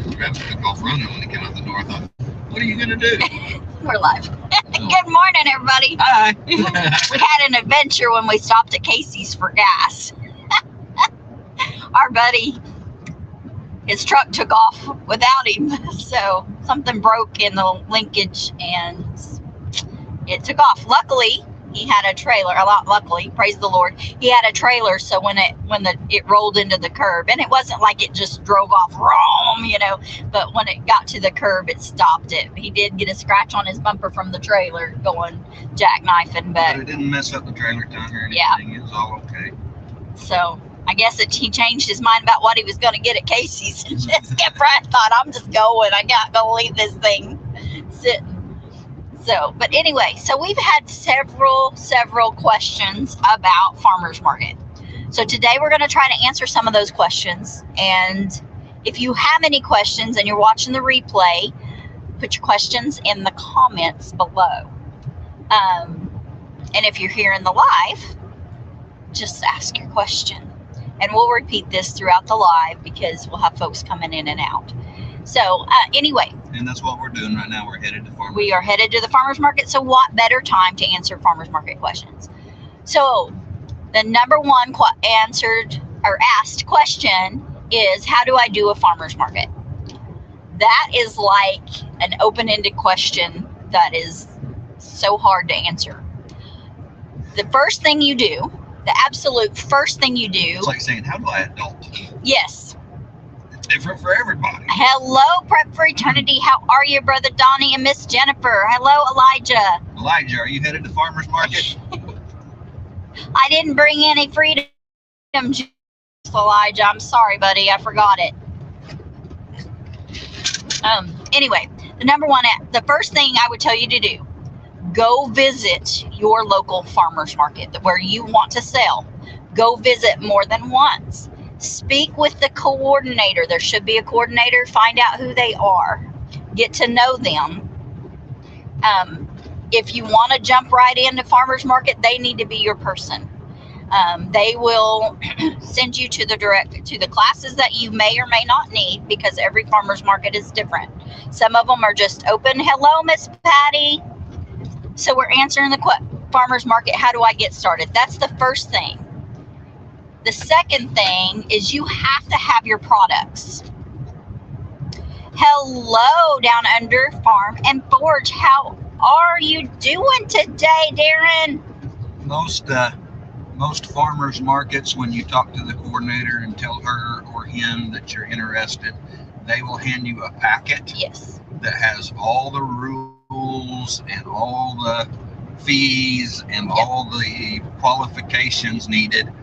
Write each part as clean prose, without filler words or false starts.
Travis took off running when he came out the door. I thought, what are you going to do? We're live. Good morning, everybody. Hi. We had an adventure when we stopped at Casey's for gas. Our buddy, his truck took off without him, so something broke in the linkage and it took off. Luckily, he had a trailer. Luckily, praise the Lord, he had a trailer. So when it rolled into the curb, and it wasn't like it just drove off wrong, but when it got to the curb, it stopped it. He did get a scratch on his bumper from the trailer going jackknifing, But it didn't mess up the trailer tongue or anything. Yeah. It was all okay. So I guess he changed his mind about what he was going to get at Casey's and just kept right. Thought, I'm just going. I got to leave this thing sitting. So, but anyway, so we've had several questions about farmers market. So today we're going to try to answer some of those questions. And if you have any questions and you're watching the replay, put your questions in the comments below. And if you're here in the live, just ask your question. And we'll repeat this throughout the live because we'll have folks coming in and out. So anyway. And that's what we're doing right now. We're headed to farmers. We are headed to the farmers market. So what better time to answer farmers market questions? So the number one asked question is, how do I do a farmers market? That is like an open-ended question that is so hard to answer. The first thing you do, the absolute first thing you do. It's like saying, how do I adult? Yes. It's different for everybody. Hello, Prep for Eternity. How are you, Brother Donnie and Miss Jennifer? Hello, Elijah. Elijah, are you headed to farmers market? I didn't bring any freedom juice, Elijah. I'm sorry, buddy. I forgot it. Anyway, the first thing I would tell you to do, go visit your local farmers market where you want to sell. Go visit more than once. Speak with the coordinator. There should be a coordinator. Find out who they are. Get to know them. If you want to jump right into farmers market, they need to be your person. They will send you to the classes that you may or may not need because every farmers market is different. Some of them are just open. Hello, Miss Patty. So we're answering the farmers market. How do I get started? That's the first thing. The second thing is you have to have your products. Hello, Down Under Farm and Forge. How are you doing today, Darren? Most farmers markets, when you talk to the coordinator and tell her or him that you're interested, they will hand you a packet. Yes. That has all the rules and all the fees and all the qualifications needed.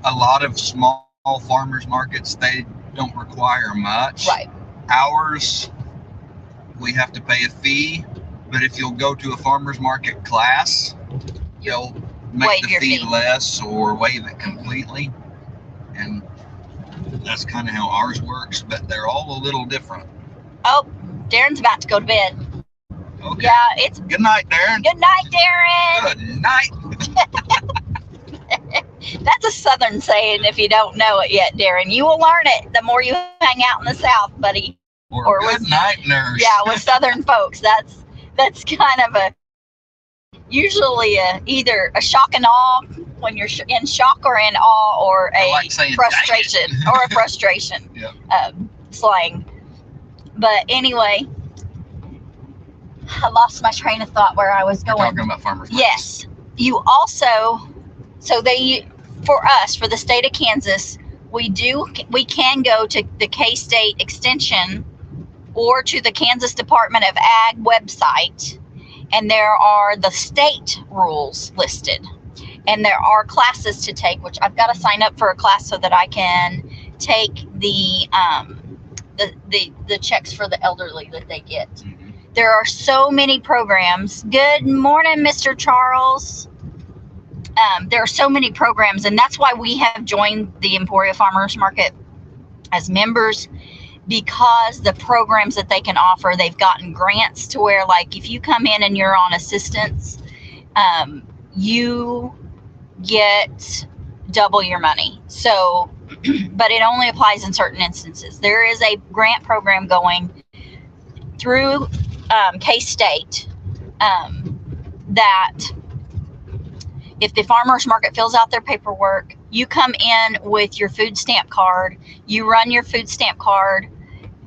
A lot of small farmers markets, they don't require much. Right. Ours, we have to pay a fee, but if you'll go to a farmers market class, they'll make the fee less or waive it completely. And that's kind of how ours works, but they're all a little different. Oh, Darren's about to go to bed. Okay. Yeah, it's good night, Darren. Good night, Darren. Good night. That's a Southern saying if you don't know it yet, Darren. You will learn it the more you hang out in the South, buddy. Or good night, nurse. Yeah, with Southern folks, that's kind of usually either a shock and awe when you're in shock or in awe, or a frustration or a frustration slang. But anyway, I lost my train of thought where I was going. We're talking about farmers markets. Yes. You also, for the state of Kansas, we can go to the K-State Extension or to the Kansas Department of Ag website, and there are the state rules listed. And there are classes to take, which I've got to sign up for a class so that I can take the checks for the elderly that they get. Mm-hmm. There are so many programs. Good morning, Mr. Charles. There are so many programs, and that's why we have joined the Emporia Farmers Market as members, because the programs that they can offer, they've gotten grants to where, like, if you come in and you're on assistance, you get double your money. So but it only applies in certain instances. There is a grant program going through K-State that if the farmers market fills out their paperwork, you come in with your food stamp card, you run your food stamp card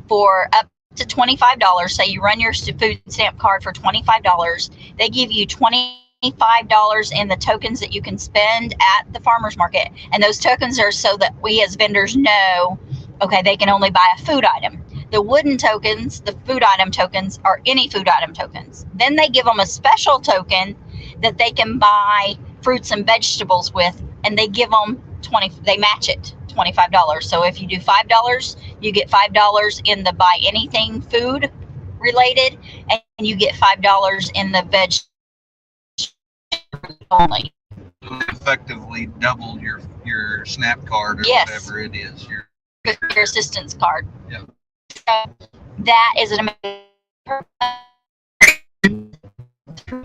for up to $25. Say you run your food stamp card for $25. They give you $25 in the tokens that you can spend at the farmers market. And those tokens are so that we as vendors know, okay, they can only buy a food item. The wooden tokens, the food item tokens, are any food item tokens. Then they give them a special token that they can buy fruits and vegetables with, and they give them they match it, $25. So if you do $5, you get $5 in the buy anything food related, and you get $5 in the veg only. Effectively double your SNAP card or whatever it is. Your assistance card. Yeah. So that is an amazing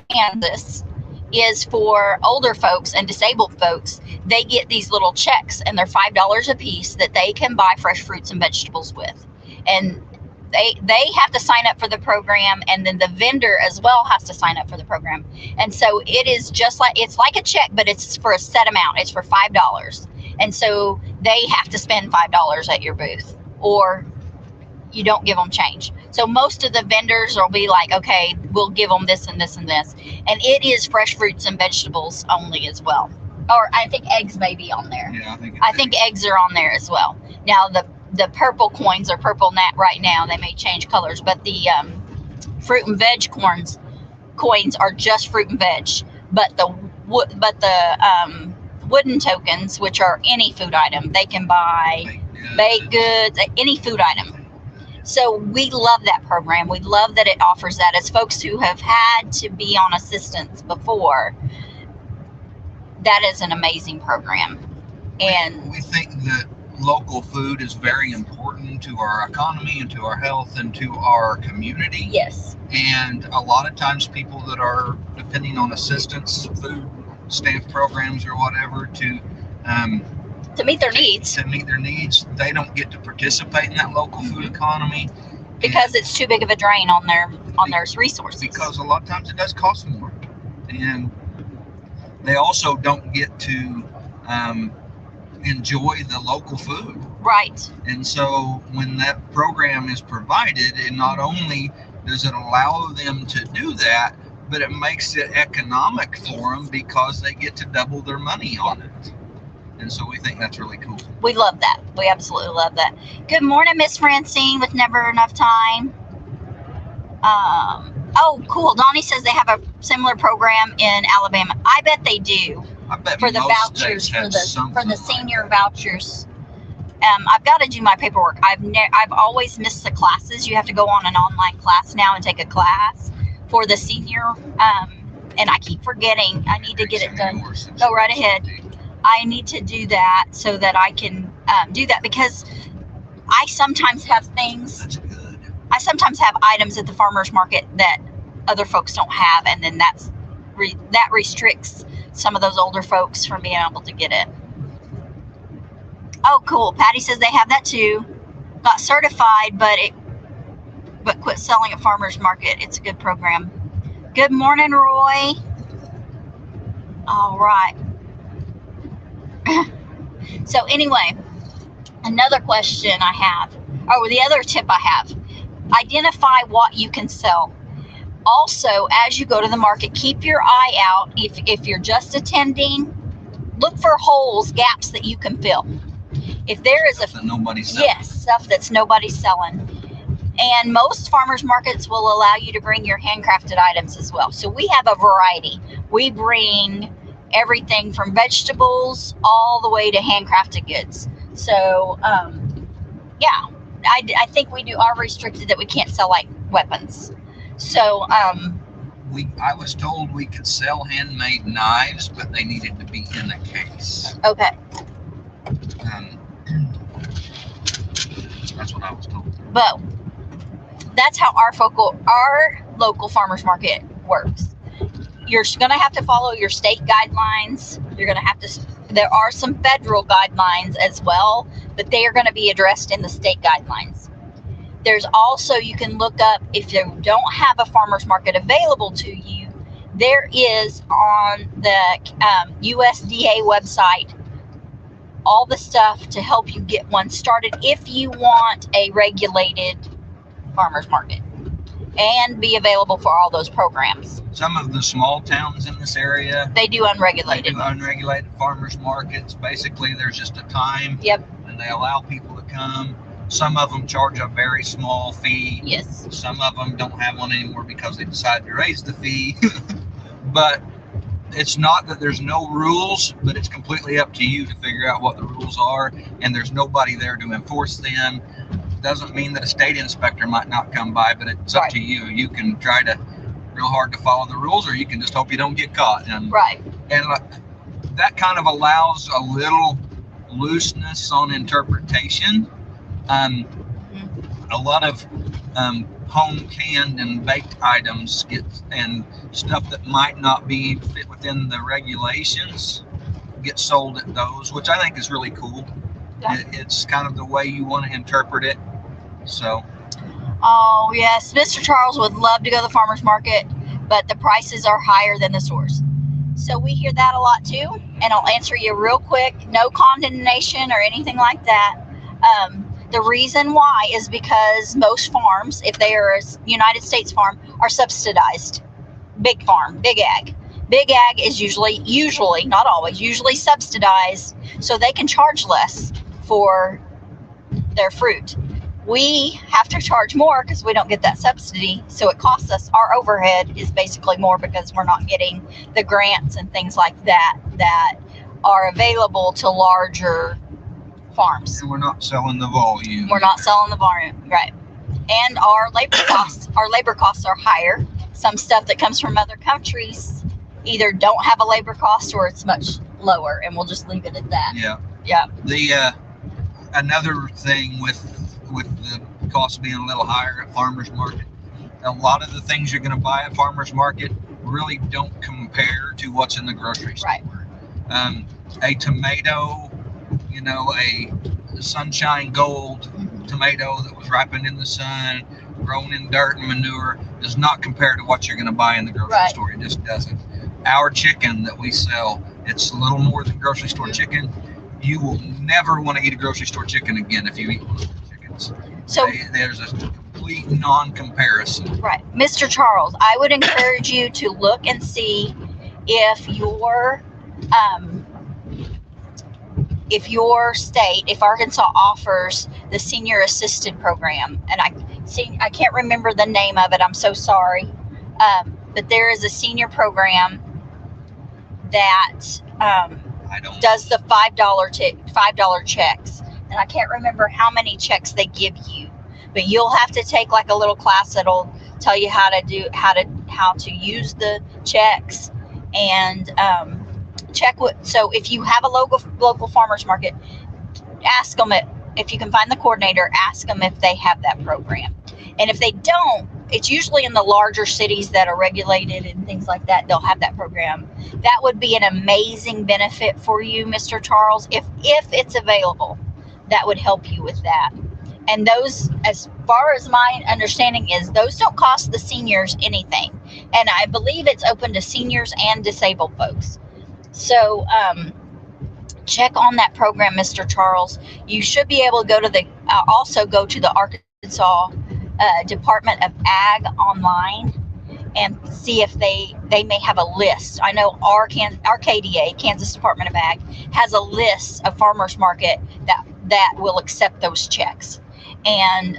Kansas is for older folks and disabled folks. They get these little checks, and they're $5 a piece that they can buy fresh fruits and vegetables with. And they have to sign up for the program, and then the vendor as well has to sign up for the program. And so it is just like, it's like a check, but it's for a set amount. It's for $5. And so they have to spend $5 at your booth, or you don't give them change. So most of the vendors will be like, okay, we'll give them this and this and this. And it is fresh fruits and vegetables only as well. Or I think eggs may be on there. Yeah, I think eggs are on there as well. Now the purple coins are purple right now. They may change colors, but the fruit and veg coins are just fruit and veg. But the wooden tokens, which are any food item, they can buy baked goods, any food item. So we love that program. We love that it offers that. As folks who have had to be on assistance before, that is an amazing program. And we think that local food is very important to our economy and to our health and to our community. Yes. And a lot of times people that are depending on assistance, food stamp programs or whatever to meet their needs. To meet their needs, they don't get to participate in that local food economy because it's too big of a drain on their resources. Because a lot of times it does cost more, and they also don't get to enjoy the local food. Right. And so when that program is provided, it not only does it allow them to do that, but it makes it economic for them because they get to double their money on it. And so we think that's really cool. We love that. We absolutely love that. Good morning, Miss Francine with Never Enough Time. Oh, cool. Donnie says they have a similar program in Alabama. I bet they do. I bet for the vouchers, for the senior vouchers. I've got to do my paperwork. I've always missed the classes. You have to go on an online class now and take a class for the senior. And I keep forgetting. I need to get it done. Go right ahead. I need to do that so that I can do that, because I sometimes have things. That's good. I sometimes have items at the farmers market that other folks don't have, and then that restricts some of those older folks from being able to get it. Oh, cool. Patty says they have that too. Got certified, but quit selling at farmers market. It's a good program. Good morning, Roy. All right. So anyway, another question I have, or the other tip I have, identify what you can sell. Also, as you go to the market, keep your eye out. If you're just attending, look for holes, gaps that you can fill. If there is stuff that nobody's selling. Yes, stuff that's nobody's selling. And most farmers markets will allow you to bring your handcrafted items as well. So we have a variety. We bring everything from vegetables all the way to handcrafted goods. So, yeah, I think we are restricted that we can't sell like weapons. So, I was told we could sell handmade knives, but they needed to be in a case. Okay. That's what I was told. But that's how our local farmers market works. You're going to have to follow your state guidelines. You're going to have to There are some federal guidelines as well, but they are going to be addressed in the state guidelines. There's also, you can look up, if you don't have a farmer's market available to you, there is on the USDA website all the stuff to help you get one started if you want a regulated farmer's market and be available for all those programs. Some of the small towns in this area, they do unregulated. They do unregulated farmers markets. Basically, there's just a time. Yep. And they allow people to come. Some of them charge a very small fee. Yes. Some of them don't have one anymore because they decided to raise the fee. But it's not that there's no rules, but it's completely up to you to figure out what the rules are. And there's nobody there to enforce them. Doesn't mean that a state inspector might not come by, but it's up to you. You can try to real hard to follow the rules, or you can just hope you don't get caught. And that kind of allows a little looseness on interpretation. A lot of home canned and baked items and stuff that might not be fit within the regulations get sold at those, which I think is really cool. Yeah. It's kind of the way you want to interpret it. So. Oh yes, Mr. Charles would love to go to the farmer's market, but the prices are higher than the stores. So we hear that a lot too, and I'll answer you real quick. No condemnation or anything like that. The reason why is because most farms, if they are a United States farm, are subsidized. Big farm, big ag. Big ag is usually, not always, usually subsidized, so they can charge less for their fruit. We have to charge more because we don't get that subsidy, so it costs us. Our overhead is basically more because we're not getting the grants and things like that that are available to larger farms. And we're not selling the volume. We're not selling the volume, right? And our labor costs are higher. Some stuff that comes from other countries either don't have a labor cost or it's much lower, and we'll just leave it at that. Yeah. The another thing with the cost being a little higher at farmers market, a lot of the things you're going to buy at farmers market really don't compare to what's in the grocery store. Right. A tomato, a sunshine gold tomato that was ripened in the sun, grown in dirt and manure, does not compare to what you're going to buy in the grocery store. It just doesn't. Our chicken that we sell, it's a little more than grocery store chicken. You will never want to eat a grocery store chicken again if you eat one of those chickens. So there's a complete non-comparison. Right. Mr. Charles, I would encourage you to look and see if your state, if Arkansas offers the senior assisted program, and I can't remember the name of it, I'm so sorry, but there is a senior program that does the $5 checks, and I can't remember how many checks they give you, but you'll have to take like a little class that'll tell you how to use the checks and check what. So if you have a local farmers market, ask them if you can find the coordinator. Ask them if they have that program, and if they don't, it's usually in the larger cities that are regulated and things like that. They'll have that program. That would be an amazing benefit for you, Mr. Charles, if it's available. That would help you with that. And those, as far as my understanding is, those don't cost the seniors anything. And I believe it's open to seniors and disabled folks. So check on that program, Mr. Charles. You should be able to go to the Arkansas Department of Ag online and see if they may have a list. I know our KDA, Kansas Department of Ag, has a list of farmers market that will accept those checks. And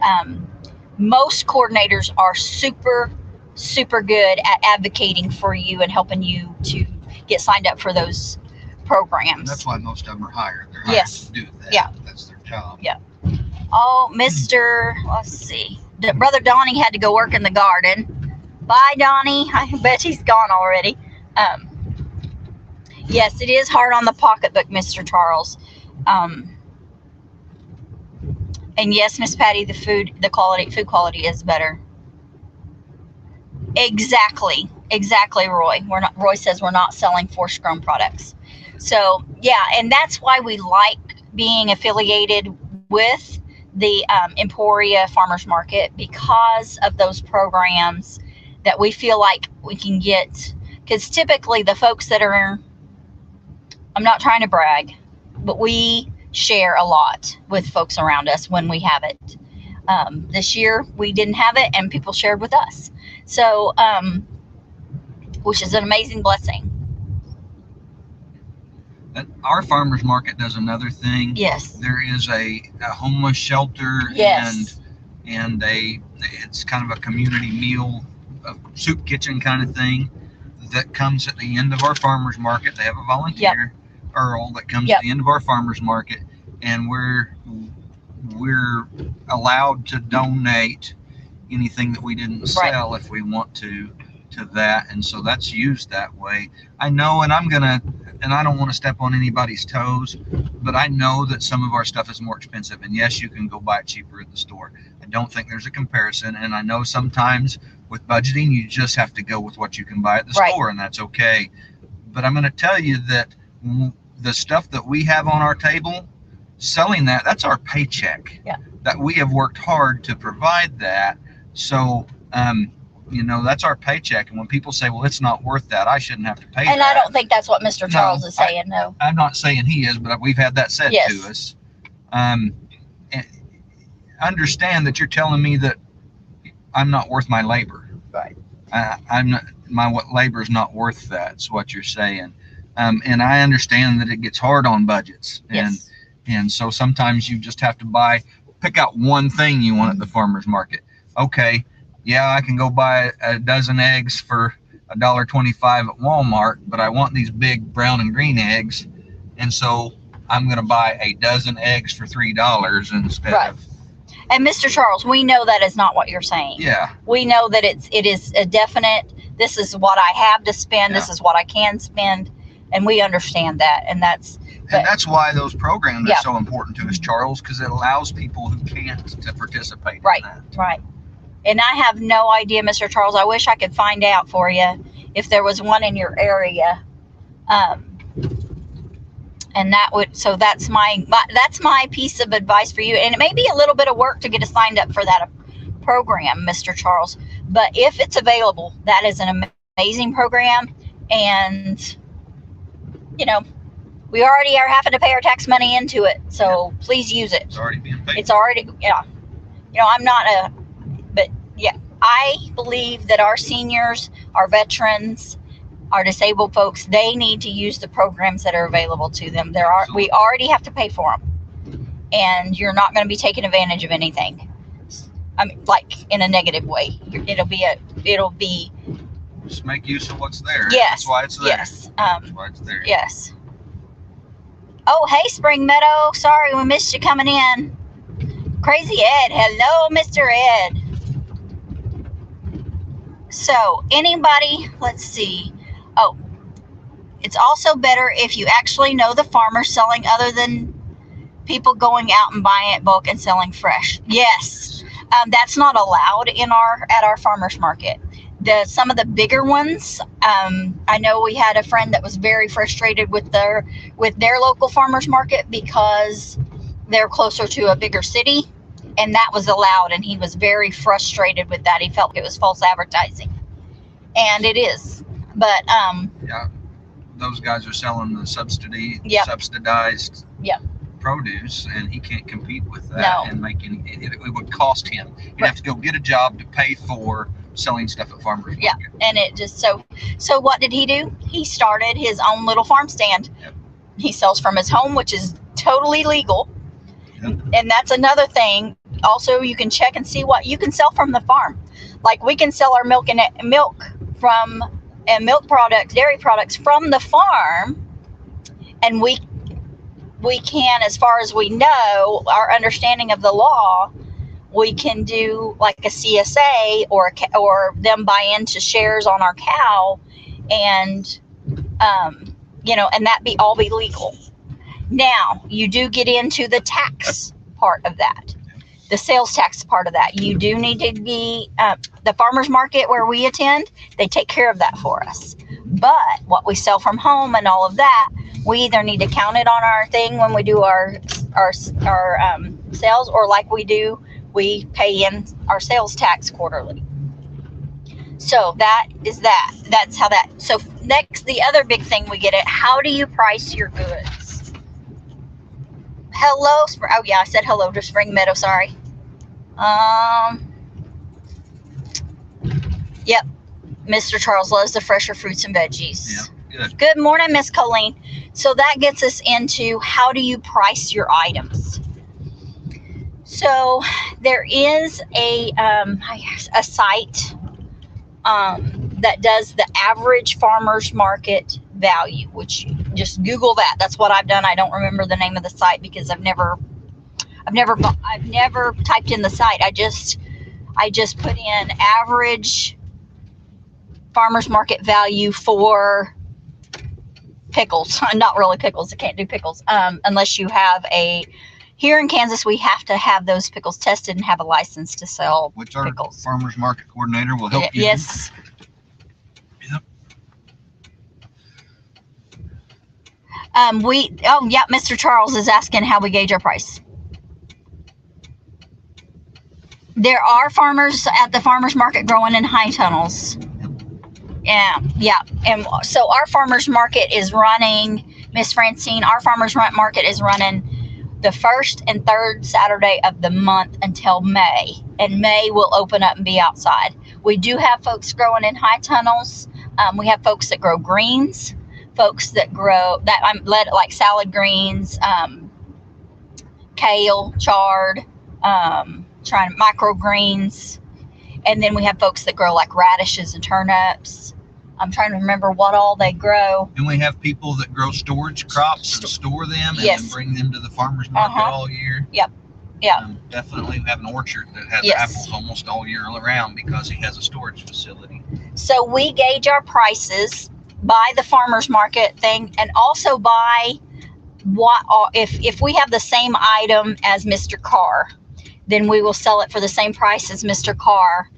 most coordinators are super, super good at advocating for you and helping you to get signed up for those programs. And that's why most of them are hired. They're hired to do that. Yeah. That's their job. Yeah. Oh, let's see. Brother Donnie had to go work in the garden. Bye, Donnie. I bet he's gone already. Yes, it is hard on the pocketbook, Mr. Charles. And yes, Miss Patty, the food quality is better. Exactly, Roy. Roy says we're not selling forced grown products. So yeah, and that's why we like being affiliated with the Emporia Farmers Market, because of those programs that we feel like we can get. Because typically the folks that are, I'm not trying to brag, but we share a lot with folks around us when we have it. This year we didn't have it, and people shared with us. So, which is an amazing blessing. Our farmers market does another thing. Yes. There is a homeless shelter. Yes. And it's kind of a community meal, a soup kitchen kind of thing that comes at the end of our farmers market. They have a volunteer, Earl, that comes at the end of our farmers market, and we're allowed to donate anything that we didn't sell if we want to that, and so that's used that way. I know, and I don't want to step on anybody's toes, but I know that some of our stuff is more expensive, and yes, you can go buy it cheaper at the store. I don't think there's a comparison, and I know sometimes with budgeting you just have to go with what you can buy at the store, and that's okay. But I'm going to tell you that the stuff that we have on our table, selling that's our paycheck. That we have worked hard to provide that. So that's our paycheck. And when people say, well, it's not worth that, I shouldn't have to pay and that. I don't think that's what Mr. Charles is saying. No, I'm not saying he is, but we've had that said to us. And understand that you're telling me that I'm not worth my labor. Right. I'm not, my labor is not worth that. Is what you're saying. And I understand that it gets hard on budgets. And so sometimes you just have to pick out one thing you want at the farmer's market. Okay, yeah, I can go buy a dozen eggs for $1.25 at Walmart, but I want these big brown and green eggs, and so I'm going to buy a dozen eggs for $3 instead of. And Mr. Charles, we know that is not what you're saying. Yeah. We know that it is a definite, this is what I have to spend, this is what I can spend, and we understand that, and that's why those programs are so important to us, Charles, because it allows people who can't to participate in that. Right. And I have no idea, Mr. Charles. I wish I could find out for you if there was one in your area. And that's my piece of advice for you. And it may be a little bit of work to get us signed up for that program, Mr. Charles. But if it's available, that is an amazing program. And, we already are having to pay our tax money into it. So please use it. It's already being paid. It's already, I'm not but I believe that our seniors, our veterans, our disabled folks, they need to use the programs that are available to them. We already have to pay for them, and you're not going to be taking advantage of anything. I mean, like in a negative way. It'll be. Just make use of what's there. Yes. That's why it's there. Yes. That's why it's there. Yes. Oh, hey, Spring Meadow. Sorry we missed you coming in. Crazy Ed. Hello, Mr. Ed. So, anybody, let's see. Oh, it's also better if you actually know the farmer selling other than people going out and buying it bulk and selling fresh. Yes. That's not allowed at our farmer's market. Some of the bigger ones, I know we had a friend that was very frustrated with their local farmers market because they're closer to a bigger city, and that was allowed, and he was very frustrated with that. He felt it was false advertising, and it is. But those guys are selling the subsidized produce, and he can't compete with that and make any. It would cost him. He'd have to go get a job to pay for selling stuff at farmers market. And it just so what did he do? He started his own little farm stand. He sells from his home, which is totally legal. And that's another thing. Also, you can check and see what you can sell from the farm. Like we can sell our milk from milk products, dairy products from the farm, and we can, as far as we know, our understanding of the law, we can do like a CSA or them buy into shares on our cow, and and that all be legal. Now you do get into the tax part of that, the sales tax part of that. You do need to be the farmers market where we attend. They take care of that for us. But what we sell from home and all of that, we either need to count it on our thing when we do our sales, or like we pay in our sales tax quarterly. So that's how that. So next, the other big thing we get at, how do you price your goods? Hello, oh yeah, I said hello to Spring Meadow, sorry. Yep, Mr. Charles loves the fresher fruits and veggies. Yeah, good morning, Miss Colleen. So that gets us into, how do you price your items? So there is a site that does the average farmer's market value, which just Google that. That's what I've done. I don't remember the name of the site because I've never typed in the site. I just put in average farmer's market value for pickles. Not really pickles. I can't do pickles unless you have here in Kansas, we have to have those pickles tested and have a license to sell which our pickles. farmer's market coordinator will help you. Yes. Yep. Mr. Charles is asking how we gauge our price. There are farmers at the farmer's market growing in high tunnels. Yeah. And so our farmer's market is running, Miss Francine, our farmer's market is running the first and third Saturday of the month until May. And May will open up and be outside. We do have folks growing in high tunnels. We have folks that grow greens, folks that grow like salad greens, kale, chard, microgreens. And then we have folks that grow like radishes and turnips. I'm trying to remember what all they grow. And we have people that grow storage crops and store them and then bring them to the farmer's market all year. Yep. Yeah. Definitely we have an orchard that has apples almost all year around because he has a storage facility. So we gauge our prices by the farmer's market thing, and also by if we have the same item as Mr. Carr, then we will sell it for the same price as Mr. Carr.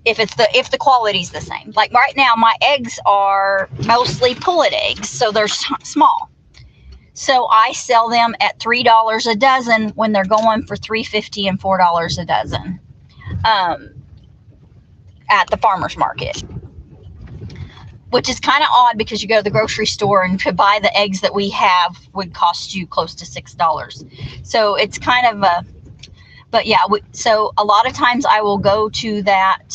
If the quality's the same. Like right now, my eggs are mostly pullet eggs, so they're small. So I sell them at $3 a dozen when they're going for $3.50 and $4 a dozen at the farmer's market. Which is kind of odd because you go to the grocery store and to buy the eggs that we have would cost you close to $6. So it's kind of a... But yeah, so a lot of times I will go to that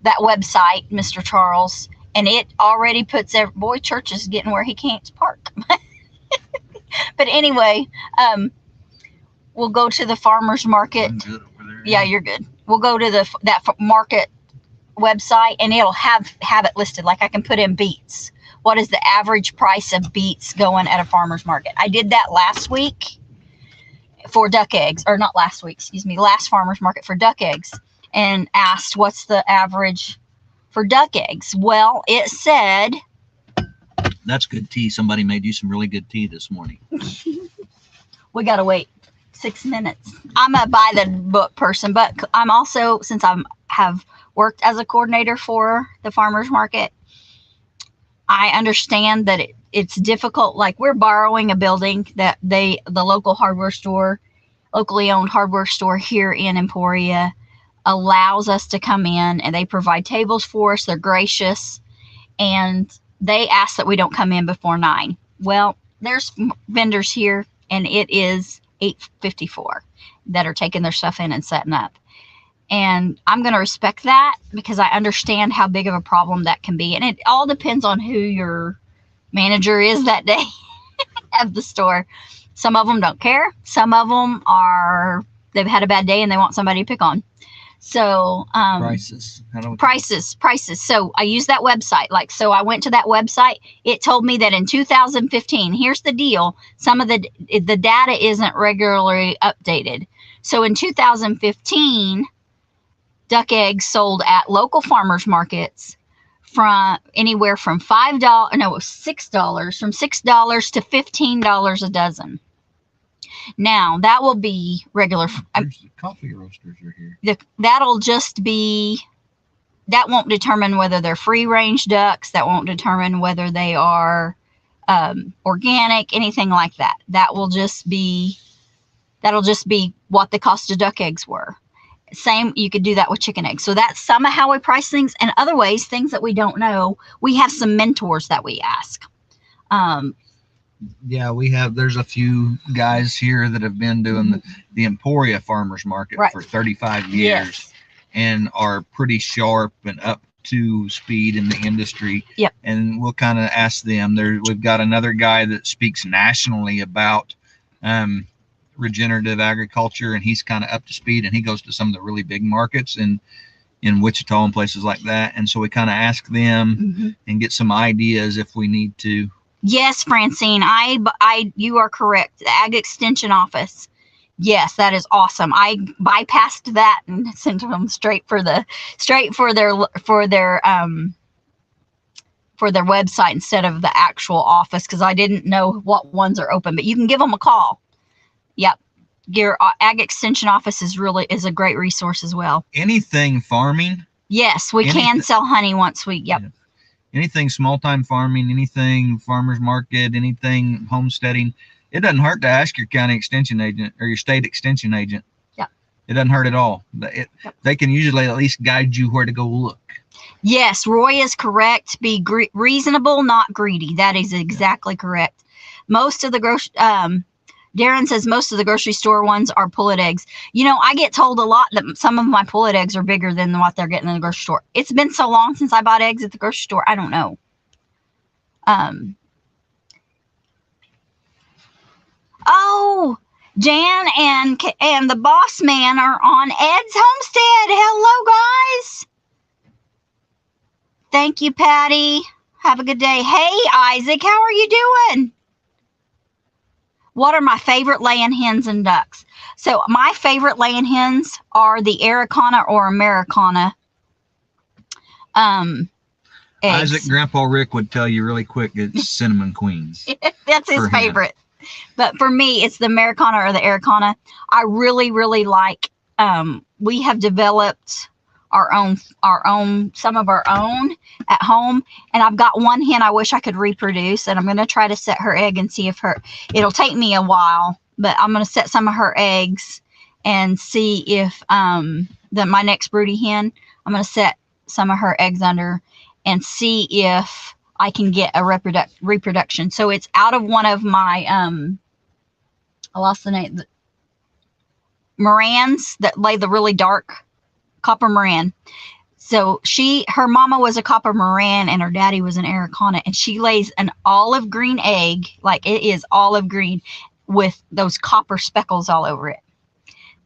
website, Mr. Charles, and it already puts boy, church is getting where he can't park. But anyway, we'll go to the farmer's market. I'm good over there. Yeah, you're good. We'll go to that market website, and it'll have it listed. Like I can put in beets. What is the average price of beets going at a farmer's market? I did that last week for duck eggs, or not last week, last farmer's market for duck eggs, and asked what's the average for duck eggs. Well, it said... That's good tea. Somebody made you some really good tea this morning. We got to wait 6 minutes. I'm a buy the book person, but I'm also, since I have worked as a coordinator for the farmer's market, I understand that it's difficult. Like we're borrowing a building that the local hardware store, locally owned hardware store here in Emporia, allows us to come in, and they provide tables for us. They're gracious, and they ask that we don't come in before 9. Well, there's vendors here, and it is 8:54 that are taking their stuff in and setting up. And I'm going to respect that because I understand how big of a problem that can be. And it all depends on who your manager is that day at the store. Some of them don't care. Some of them they've had a bad day and they want somebody to pick on. So, prices. Prices. So I use that website. So I went to that website. It told me that in 2015, here's the deal. Some of the data isn't regularly updated. So in 2015, duck eggs sold at local farmers markets from anywhere from $6, from $6 to $15 a dozen. Now that will be regular. There's the coffee roasters are here. That'll just be that won't determine whether they're free range ducks. That won't determine whether they are organic, anything like that. That'll just be what the cost of duck eggs were. Same, you could do that with chicken eggs. So that's some of how we price things. And other ways, things that we don't know, we have some mentors that we ask. Yeah, there's a few guys here that have been doing the Emporia Farmers Market for 35 years yes. and are pretty sharp and up to speed in the industry. Yep. And we'll kind of ask them. We've got another guy that speaks nationally about regenerative agriculture, and he's kind of up to speed, and he goes to some of the really big markets in Wichita and places like that. And so we kind of ask them and get some ideas if we need to. Yes, Francine, you are correct. The Ag Extension Office. Yes, that is awesome. I bypassed that and sent them straight for their website instead of the actual office, because I didn't know what ones are open. But you can give them a call. Yep, your Ag Extension Office is a great resource as well. Anything farming? Yes, we can sell honey once we. Yep. Yeah. Anything small time farming, anything farmers market, anything homesteading. It doesn't hurt to ask your county extension agent or your state extension agent. Yeah. It doesn't hurt at all. They can usually at least guide you where to go look. Yes, Roy is correct. Be reasonable, not greedy. That is exactly correct. Most of the Darren says most of the grocery store ones are pullet eggs. You know, I get told a lot that some of my pullet eggs are bigger than what they're getting in the grocery store. It's been so long since I bought eggs at the grocery store. I don't know. Oh, Jan and the boss man are on Ed's homestead. Hello, guys. Thank you, Patty. Have a good day. Hey, Isaac, how are you doing? What are my favorite laying hens and ducks? So my favorite laying hens are the Araucana or Americana eggs. Isaac, Grandpa Rick would tell you really quick it's Cinnamon Queens. That's his favorite. But for me, it's the Americana or the Araucana. I really, really like, we have developed some of our own at home. And I've got one hen I wish I could reproduce, and I'm going to try to set her egg and see if it'll take me a while, but I'm going to set some of her eggs and see if, my next broody hen, I'm going to set some of her eggs under and see if I can get a reproduction. So it's out of one of my, I lost the name, Morans that lay the really dark copper Moran. So her mama was a copper Moran and her daddy was an Araucana, and she lays an olive green egg, like it is olive green with those copper speckles all over it.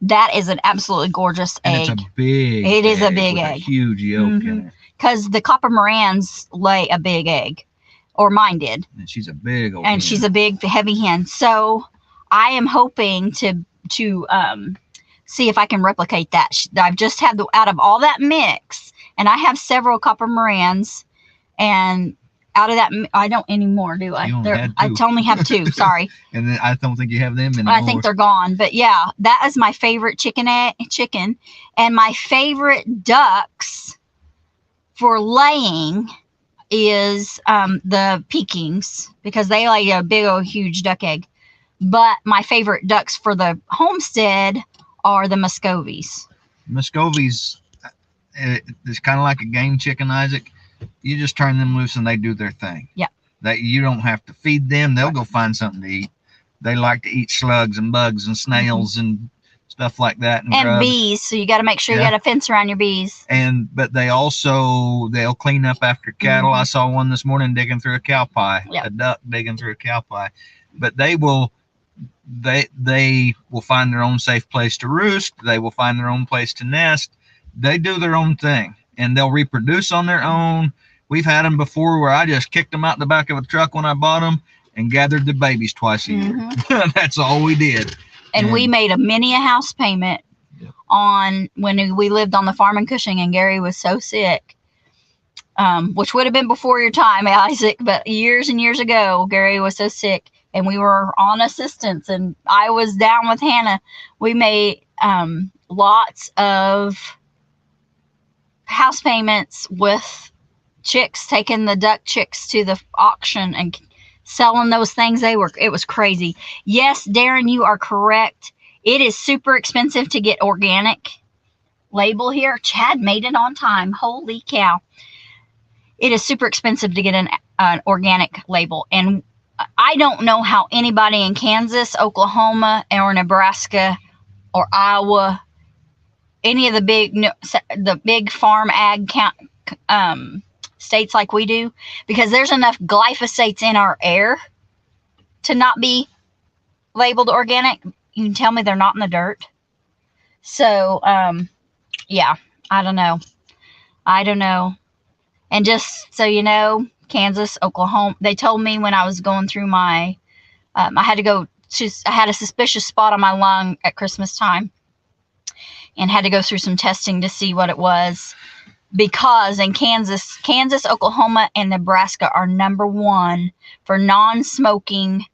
That is an absolutely gorgeous egg. It's a big It is egg a big with egg. A huge yolk in it. Because the copper Morans lay a big egg, or mine did. And she's a big old And hen. she's a big, heavy hen. So I am hoping to see if I can replicate that. I've just had out of all that mix, and I have several copper Morans, and out of that, I don't anymore, do I? I only have two, sorry. And then I don't think you have them anymore. I think they're gone. But yeah, that is my favorite chicken. And my favorite ducks for laying is the Pekings, because they lay a big old huge duck egg. But my favorite ducks for the homestead are the Muscovies. Muscovies, it's kind of like a game chicken, Isaac. You just turn them loose and they do their thing. Yeah. That you don't have to feed them. They'll go find something to eat. They like to eat slugs and bugs and snails and stuff like that. And bees. So you got to make sure you got a fence around your bees. But they'll clean up after cattle. I saw one this morning digging through a cow pie, a duck digging through a cow pie. But they will find their own safe place to roost. They will find their own place to nest. They do their own thing, and they'll reproduce on their own. We've had them before where I just kicked them out the back of a truck when I bought them and gathered the babies twice a year. That's all we did. And we made a house payment on when we lived on the farm in Cushing, and Gary was so sick, which would have been before your time, Isaac, but years and years ago, Gary was so sick and we were on assistance and I was down with Hannah. We made lots of house payments with chicks, taking the duck chicks to the auction and selling those things. It was crazy. Yes, Darren, you are correct. It is super expensive to get organic label here. Chad made it on time. Holy cow. It is super expensive to get an organic label. And I don't know how anybody in Kansas, Oklahoma, or Nebraska, or Iowa, any of the big farm ag states like we do, because there's enough glyphosates in our air to not be labeled organic. You can tell me they're not in the dirt. So, yeah, I don't know. And just so you know, Kansas, Oklahoma, they told me when I was going through my, I had a suspicious spot on my lung at Christmas time and had to go through some testing to see what it was, because in Kansas, Oklahoma, and Nebraska are #1 for non-smoking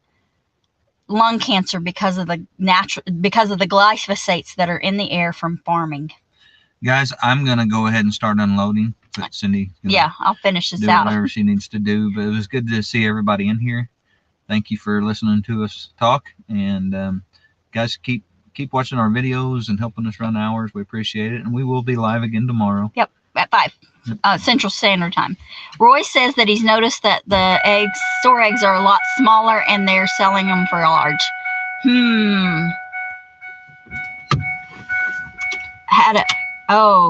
lung cancer because of the glyphosates that are in the air from farming. Guys, I'm going to go ahead and start unloading. But Cindy, yeah, I'll finish this do out. Whatever she needs to do. But it was good to see everybody in here. Thank you for listening to us talk. And guys, keep watching our videos and helping us run hours. We appreciate it. And we will be live again tomorrow. Yep, at 5 Central Standard Time. Roy says that he's noticed that the store eggs are a lot smaller and they're selling them for large.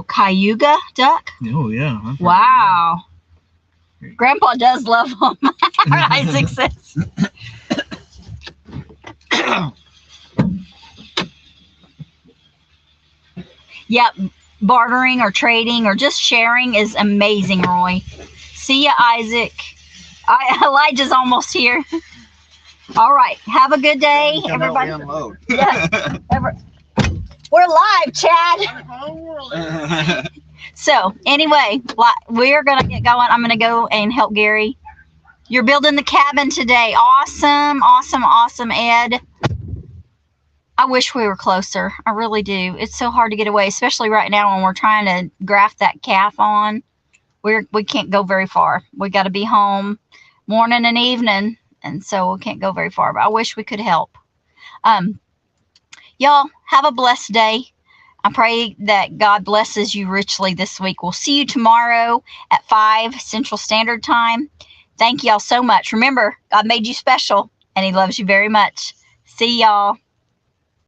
Cayuga duck? Oh, yeah. Wow. Grandpa does love them. Isaac says. Yep, bartering or trading or just sharing is amazing, Roy. See ya, Isaac. Elijah's almost here. All right, have a good day, everybody. Yeah, we're live, Chad. So anyway, we're gonna get going. I'm gonna go and help Gary. You're building the cabin today. Awesome, Ed. I wish we were closer. I really do. It's so hard to get away, especially right now when we're trying to graft that calf on. We can't go very far. We got to be home morning and evening, and so we can't go very far. But I wish we could help. Y'all have a blessed day. I pray that God blesses you richly this week. We'll see you tomorrow at 5 Central Standard Time. Thank y'all so much. Remember, God made you special, and He loves you very much. See y'all.